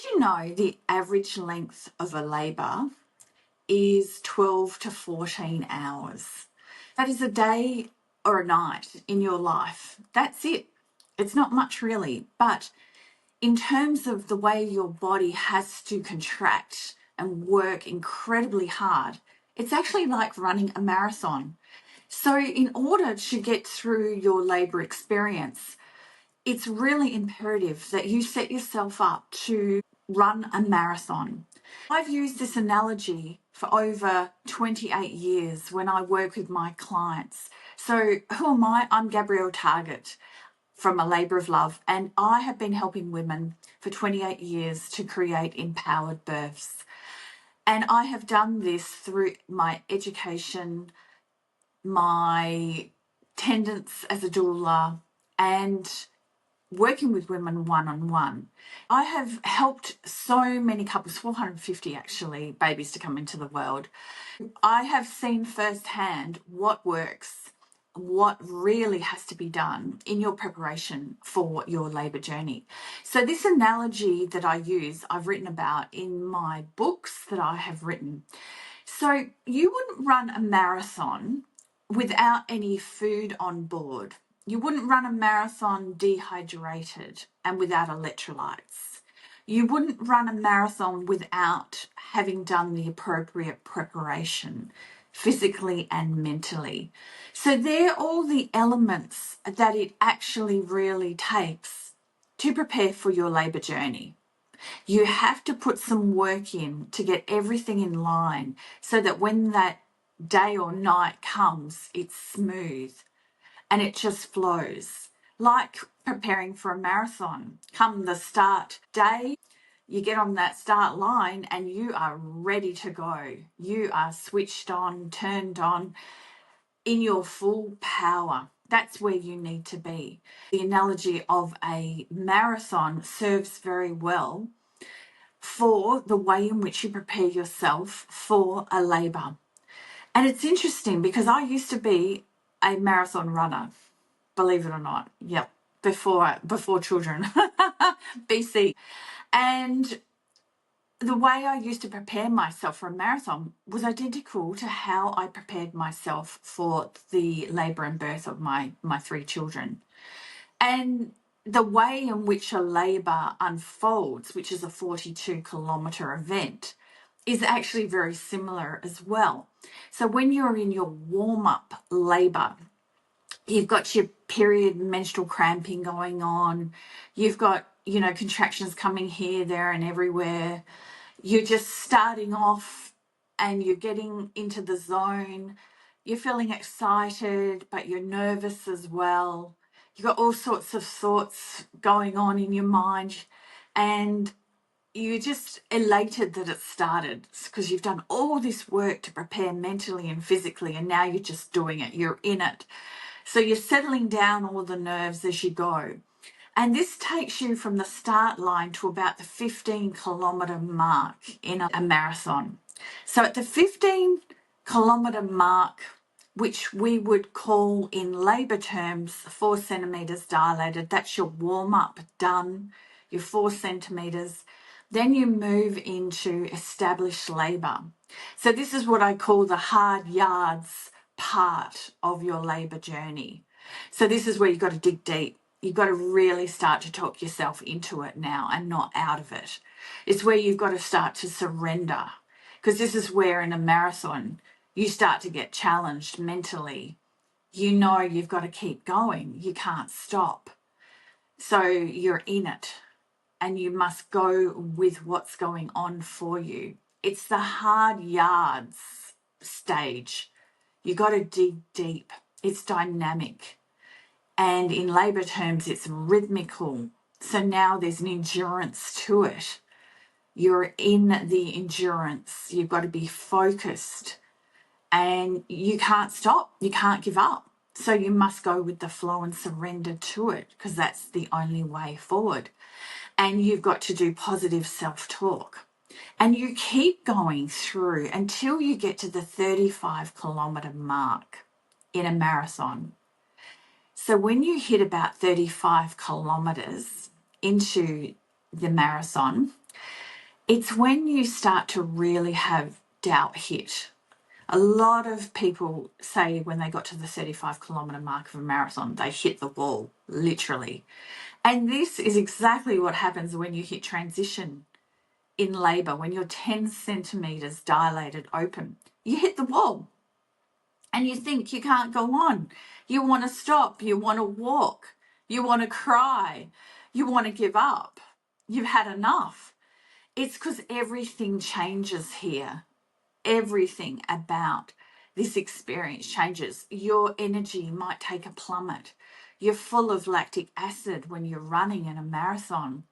you know the average length of a labour is 12 to 14 hours? That is a day or a night in your life. That's it. It's not much really. But in terms of the way your body has to contract and work incredibly hard, it's actually like running a marathon. So in order to get through your labour experience, it's really imperative that you set yourself up to run a marathon. I've used this analogy for over 28 years when I work with my clients. So who am I? I'm Gabrielle Target from A Labour of Love, and I have been helping women for 28 years to create empowered births. And I have done this through my education, my attendance as a doula, and working with women one-on-one. I have helped so many couples, 450 actually, babies to come into the world. I have seen firsthand what works, what really has to be done in your preparation for your labour journey. So this analogy that I use, I've written about in my books that I have written. So you wouldn't run a marathon without any food on board. You wouldn't run a marathon dehydrated and without electrolytes. You wouldn't run a marathon without having done the appropriate preparation, physically and mentally. So they're all the elements that it actually really takes to prepare for your labour journey. You have to put some work in to get everything in line so that when that day or night comes, it's smooth and it just flows. Like preparing for a marathon. Come the start day, you get on that start line and you are ready to go. You are switched on, turned on, in your full power. That's where you need to be. The analogy of a marathon serves very well for the way in which you prepare yourself for a labour. And it's interesting because I used to be a marathon runner, believe it or not. Yep, before children, BC. And the way I used to prepare myself for a marathon was identical to how I prepared myself for the labour and birth of my three children. And the way in which a labour unfolds, which is a 42-kilometre event, is actually very similar as well. So when you're in your warm-up labour, you've got your period menstrual cramping going on, you've got, contractions coming here, there and everywhere. You're just starting off and you're getting into the zone. You're feeling excited, but you're nervous as well. You've got all sorts of thoughts going on in your mind, and you're just elated that it started because you've done all this work to prepare mentally and physically, and now you're just doing it. You're in it. So you're settling down all the nerves as you go. And this takes you from the start line to about the 15-kilometre mark in a marathon. So at the 15-kilometre mark, which we would call in labour terms 4 centimetres dilated, that's your warm-up done, your 4 centimetres. Then you move into established labour. So this is what I call the hard yards part of your labour journey. So this is where you've got to dig deep. You've got to really start to talk yourself into it now and not out of it. It's where you've got to start to surrender, because this is where in a marathon you start to get challenged mentally. You know you've got to keep going. You can't stop. So you're in it and you must go with what's going on for you. It's the hard yards stage. You got to dig deep. It's dynamic. And in labour terms, it's rhythmical. So now there's an endurance to it. You're in the endurance. You've got to be focused. And you can't stop. You can't give up. So you must go with the flow and surrender to it, because that's the only way forward. And you've got to do positive self-talk. And you keep going through until you get to the 35-kilometre mark in a marathon. So when you hit about 35 kilometres into the marathon, It's when you start to really have doubt hit. A lot of people say when they got to the 35-kilometre mark of a marathon, they hit the wall, literally. And this is exactly what happens when you hit transition in labour, when you're 10 centimetres dilated open. You hit the wall and you think you can't go on. You want to stop. You want to walk. You want to cry. You want to give up. You've had enough. It's because everything changes here. Everything about this experience changes. Your energy might take a plummet. You're full of lactic acid when you're running in a marathon.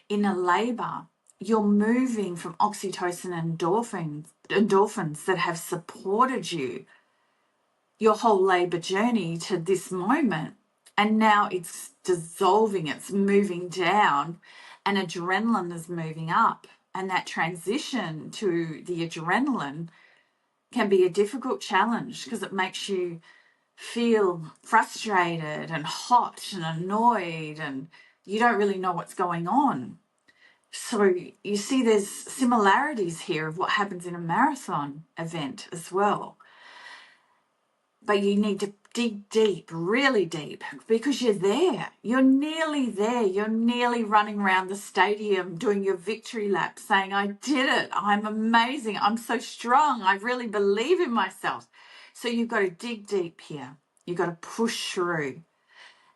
In a labour, you're moving from oxytocin and endorphins that have supported you your whole labour journey to this moment. And now it's dissolving, it's moving down, and adrenaline is moving up. And that transition to the adrenaline can be a difficult challenge because it makes you feel frustrated and hot and annoyed, and you don't really know what's going on. So you see there's similarities here of what happens in a marathon event as well. But you need to dig deep, really deep, because you're there. You're nearly there. You're nearly running around the stadium doing your victory lap saying, I did it. I'm amazing. I'm so strong. I really believe in myself. So you've got to dig deep here. You've got to push through.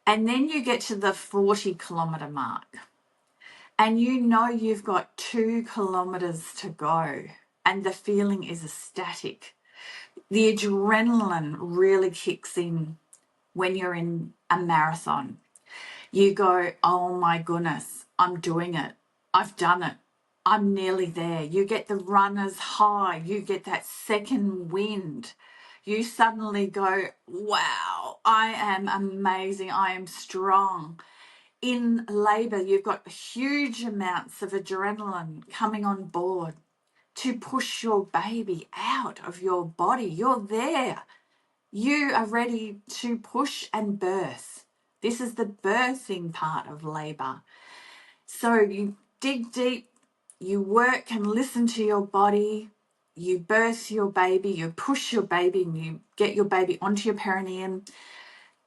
And then you get to the 40-kilometre mark. And you know you've got 2 kilometres to go. And the feeling is ecstatic. The adrenaline really kicks in when you're in a marathon. You go, oh my goodness, I'm doing it. I've done it. I'm nearly there. You get the runner's high. You get that second wind. You suddenly go, wow, I am amazing. I am strong. In labour, you've got huge amounts of adrenaline coming on board to push your baby out of your body. You're there. You are ready to push and birth. This is the birthing part of labour. So you dig deep, you work and listen to your body, you birth your baby, you push your baby, and you get your baby onto your perineum,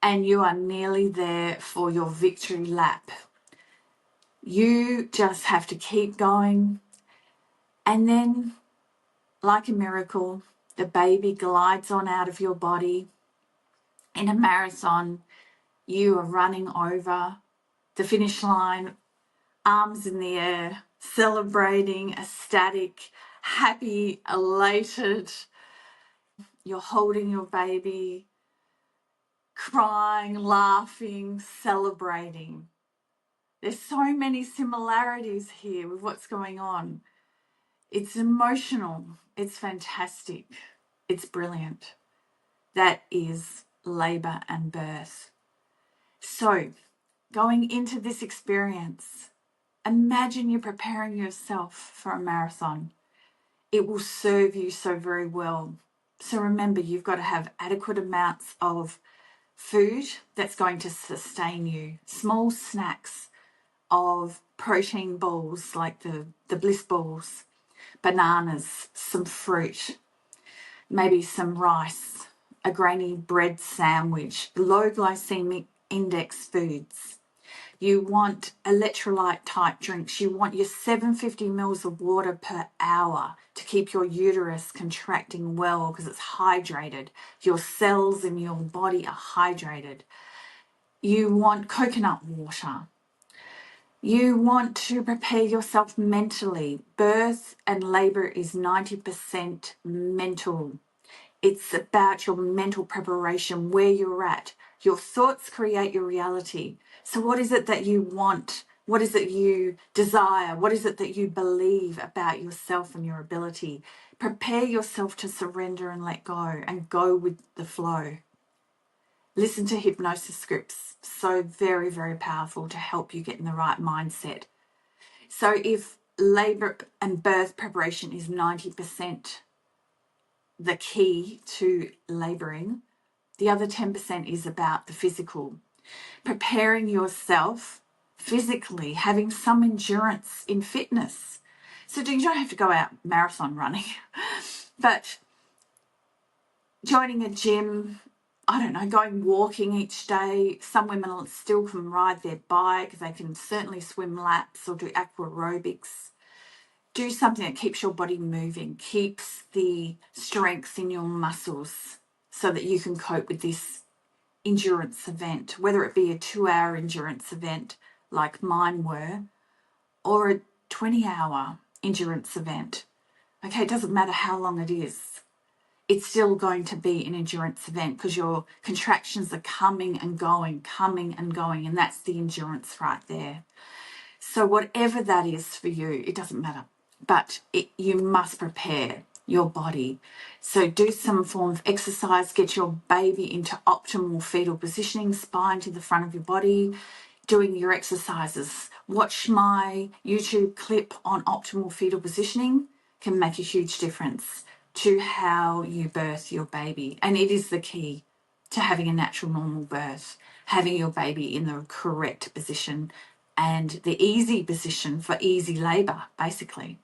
and you are nearly there for your victory lap. You just have to keep going. And then, like a miracle, the baby glides on out of your body. In a marathon, you are running over the finish line, arms in the air, celebrating, ecstatic, happy, elated. You're holding your baby, crying, laughing, celebrating. There's so many similarities here with what's going on. It's emotional. It's fantastic. It's brilliant. That is labour and birth. So, going into this experience, imagine you're preparing yourself for a marathon. It will serve you so very well. So remember, you've got to have adequate amounts of food that's going to sustain you. Small snacks of protein balls like the bliss balls, bananas, some fruit, maybe some rice, a grainy bread sandwich, low glycemic index foods. You want electrolyte type drinks. You want your 750 mils of water per hour to keep your uterus contracting well because it's hydrated. Your cells in your body are hydrated. You want coconut water. You want to prepare yourself mentally. Birth and labour is 90% mental. It's about your mental preparation, where you're at. Your thoughts create your reality. So what is it that you want? What is it you desire? What is it that you believe about yourself and your ability? Prepare yourself to surrender and let go and go with the flow. Listen to hypnosis scripts. So very, very powerful to help you get in the right mindset. So if labour and birth preparation is 90%, the key to labouring, the other 10% is about the physical. Preparing yourself physically, having some endurance in fitness. So you don't have to go out marathon running, but joining a gym, I don't know, going walking each day. Some women still can ride their bike. They can certainly swim laps or do aqua aerobics. Do something that keeps your body moving, keeps the strength in your muscles so that you can cope with this endurance event, whether it be a 2-hour endurance event like mine were, or a 20-hour endurance event. Okay, it doesn't matter how long it is. It's still going to be an endurance event because your contractions are coming and going, and that's the endurance right there. So whatever that is for you, it doesn't matter. But you must prepare your body. So do some form of exercise, get your baby into optimal fetal positioning, spine to the front of your body, doing your exercises. Watch my YouTube clip on optimal fetal positioning, can make a huge difference to how you birth your baby. And it is the key to having a natural normal birth, having your baby in the correct position and the easy position for easy labour, basically.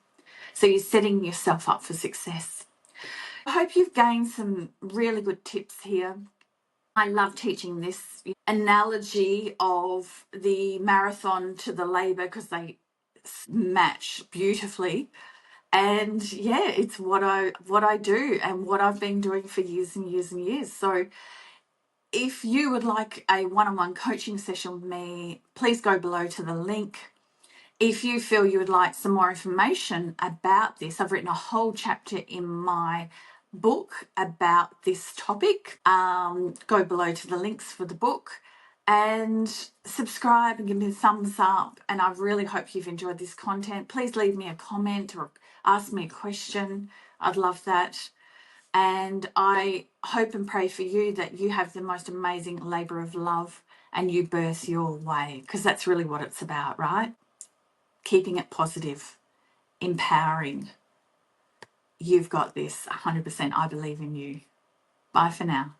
So you're setting yourself up for success. I hope you've gained some really good tips here. I love teaching this analogy of the marathon to the labour because they match beautifully. And yeah, it's what I do and what I've been doing for years and years and years. So if you would like a one-on-one coaching session with me, please go below to the link. If you feel you would like some more information about this, I've written a whole chapter in my book about this topic. Go below to the links for the book and subscribe and give me a thumbs up. And I really hope you've enjoyed this content. Please leave me a comment or ask me a question. I'd love that. And I hope and pray for you that you have the most amazing labour of love and you birth your way, because that's really what it's about, right? Keeping it positive, empowering. You've got this 100%. I believe in you. Bye for now.